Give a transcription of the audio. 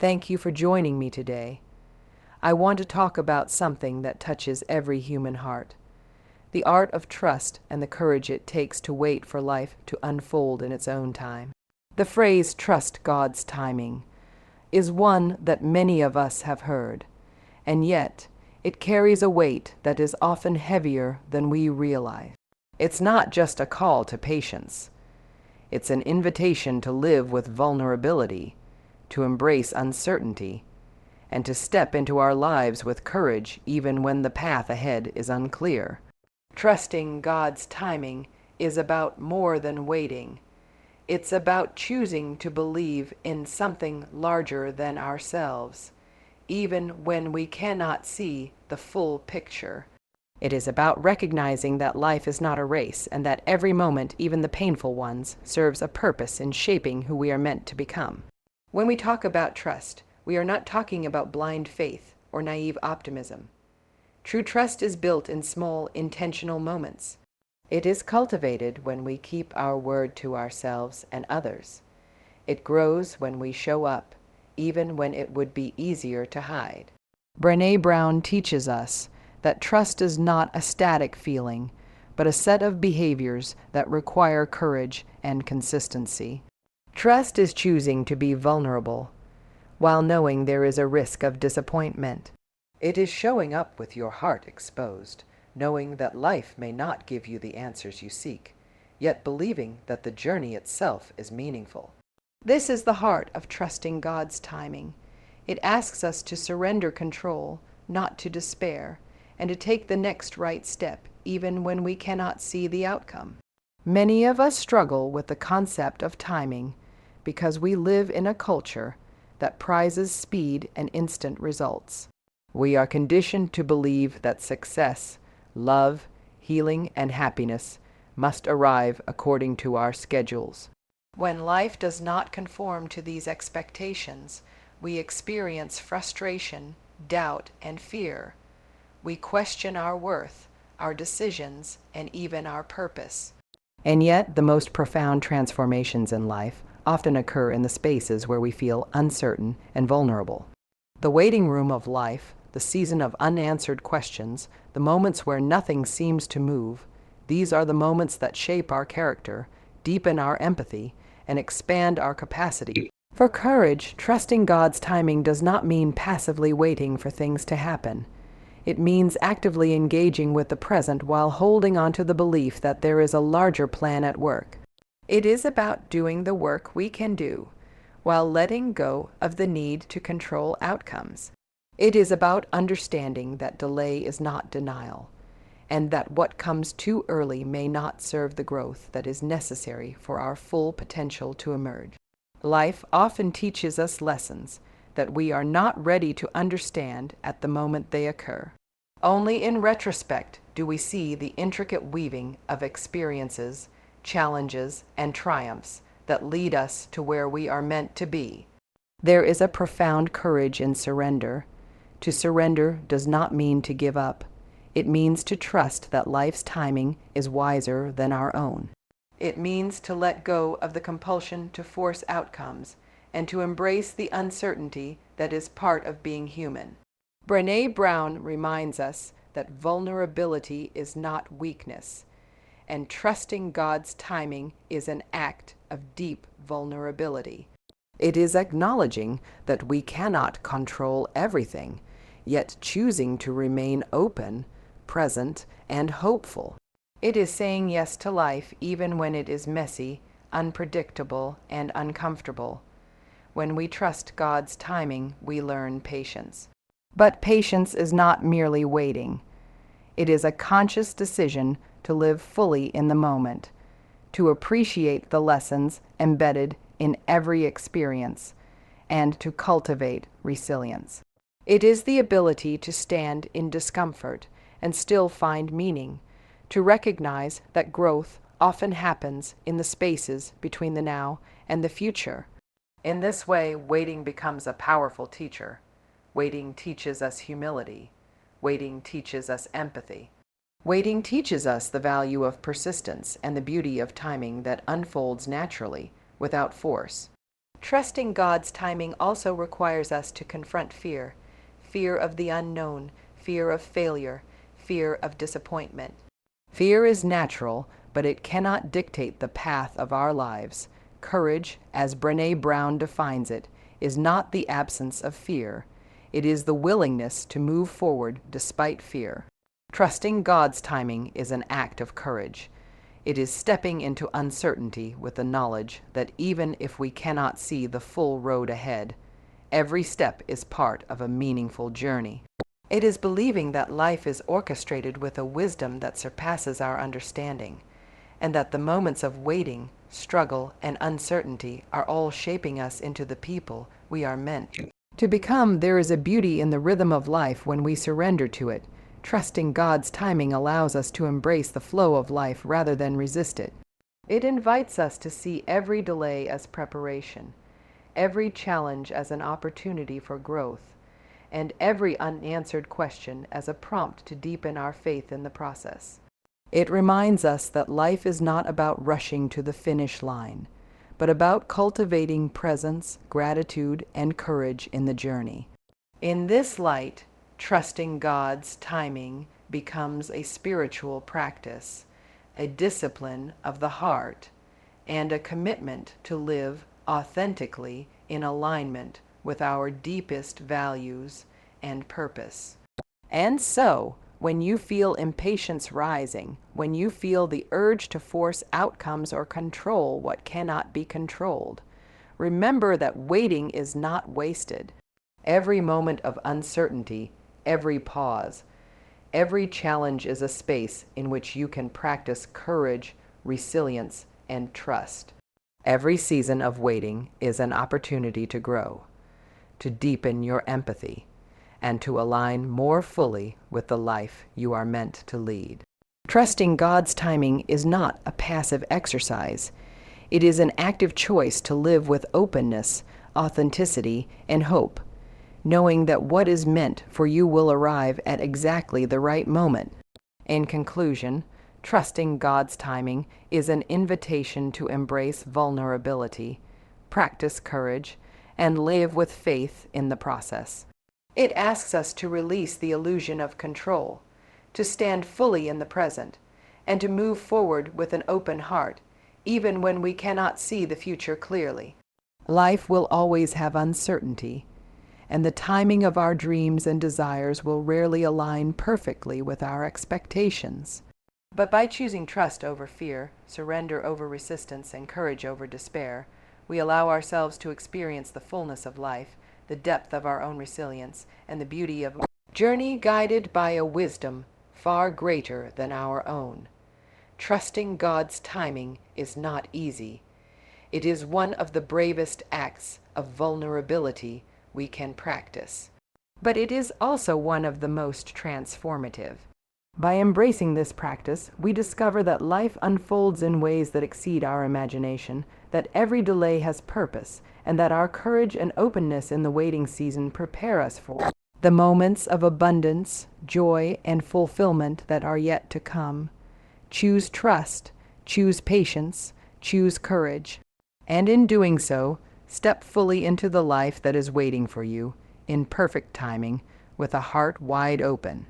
Thank you for joining me today. I want to talk about something that touches every human heart: the art of trust and the courage it takes to wait for life to unfold in its own time. The phrase "trust God's timing" is one that many of us have heard, and yet it carries a weight that is often heavier than we realize. It's not just a call to patience. It's an invitation to live with vulnerability, to embrace uncertainty, and to step into our lives with courage even when the path ahead is unclear. Trusting God's timing is about more than waiting. It's about choosing to believe in something larger than ourselves, even when we cannot see the full picture. It is about recognizing that life is not a race and that every moment, even the painful ones, serves a purpose in shaping who we are meant to become. When we talk about trust, we are not talking about blind faith or naive optimism. True trust is built in small, intentional moments. It is cultivated when we keep our word to ourselves and others. It grows when we show up, even when it would be easier to hide. Brené Brown teaches us that trust is not a static feeling, but a set of behaviors that require courage and consistency. Trust is choosing to be vulnerable, while knowing there is a risk of disappointment. It is showing up with your heart exposed, knowing that life may not give you the answers you seek, yet believing that the journey itself is meaningful. This is the heart of trusting God's timing. It asks us to surrender control, not to despair, and to take the next right step, even when we cannot see the outcome. Many of us struggle with the concept of timing because we live in a culture that prizes speed and instant results. We are conditioned to believe that success, love, healing, and happiness must arrive according to our schedules. When life does not conform to these expectations, we experience frustration, doubt, and fear. We question our worth, our decisions, and even our purpose. And yet, the most profound transformations in life often occur in the spaces where we feel uncertain and vulnerable. The waiting room of life, the season of unanswered questions, the moments where nothing seems to move, these are the moments that shape our character, deepen our empathy, and expand our capacity for courage. Trusting God's timing does not mean passively waiting for things to happen. It means actively engaging with the present while holding on to the belief that there is a larger plan at work. It is about doing the work we can do, while letting go of the need to control outcomes. It is about understanding that delay is not denial, and that what comes too early may not serve the growth that is necessary for our full potential to emerge. Life often teaches us lessons that we are not ready to understand at the moment they occur. Only in retrospect do we see the intricate weaving of experiences, challenges, and triumphs that lead us to where we are meant to be. There is a profound courage in surrender. To surrender does not mean to give up. It means to trust that life's timing is wiser than our own. It means to let go of the compulsion to force outcomes and to embrace the uncertainty that is part of being human. Brené Brown reminds us that vulnerability is not weakness, and trusting God's timing is an act of deep vulnerability. It is acknowledging that we cannot control everything, yet choosing to remain open, present, and hopeful. It is saying yes to life even when it is messy, unpredictable, and uncomfortable. When we trust God's timing, we learn patience. But patience is not merely waiting. It is a conscious decision to live fully in the moment, to appreciate the lessons embedded in every experience, and to cultivate resilience. It is the ability to stand in discomfort and still find meaning, to recognize that growth often happens in the spaces between the now and the future. In this way, waiting becomes a powerful teacher. Waiting teaches us humility. Waiting teaches us empathy. Waiting teaches us the value of persistence and the beauty of timing that unfolds naturally, without force. Trusting God's timing also requires us to confront fear, fear of the unknown, fear of failure, fear of disappointment. Fear is natural, but it cannot dictate the path of our lives. Courage, as Brené Brown defines it, is not the absence of fear. It is the willingness to move forward despite fear. Trusting God's timing is an act of courage. It is stepping into uncertainty with the knowledge that even if we cannot see the full road ahead, every step is part of a meaningful journey. It is believing that life is orchestrated with a wisdom that surpasses our understanding, and that the moments of waiting, struggle, and uncertainty are all shaping us into the people we are meant to become. There is a beauty in the rhythm of life when we surrender to it. Trusting God's timing allows us to embrace the flow of life rather than resist it. It invites us to see every delay as preparation, every challenge as an opportunity for growth, and every unanswered question as a prompt to deepen our faith in the process. It reminds us that life is not about rushing to the finish line, but about cultivating presence, gratitude, and courage in the journey. In this light, trusting God's timing becomes a spiritual practice, a discipline of the heart, and a commitment to live authentically in alignment with our deepest values and purpose. And so, when you feel impatience rising, when you feel the urge to force outcomes or control what cannot be controlled, remember that waiting is not wasted. Every moment of uncertainty, every pause, every challenge is a space in which you can practice courage, resilience, and trust. Every season of waiting is an opportunity to grow, to deepen your empathy, and to align more fully with the life you are meant to lead. Trusting God's timing is not a passive exercise. It is an active choice to live with openness, authenticity, and hope, knowing that what is meant for you will arrive at exactly the right moment. In conclusion, trusting God's timing is an invitation to embrace vulnerability, practice courage, and live with faith in the process. It asks us to release the illusion of control, to stand fully in the present, and to move forward with an open heart, even when we cannot see the future clearly. Life will always have uncertainty, and the timing of our dreams and desires will rarely align perfectly with our expectations. But by choosing trust over fear, surrender over resistance, and courage over despair, we allow ourselves to experience the fullness of life, the depth of our own resilience, and the beauty of a journey guided by a wisdom far greater than our own. Trusting God's timing is not easy. It is one of the bravest acts of vulnerability we can practice. But it is also one of the most transformative. By embracing this practice, we discover that life unfolds in ways that exceed our imagination, that every delay has purpose, and that our courage and openness in the waiting season prepare us for the moments of abundance, joy, and fulfillment that are yet to come. Choose trust, choose patience, choose courage, and in doing so, step fully into the life that is waiting for you, in perfect timing, with a heart wide open.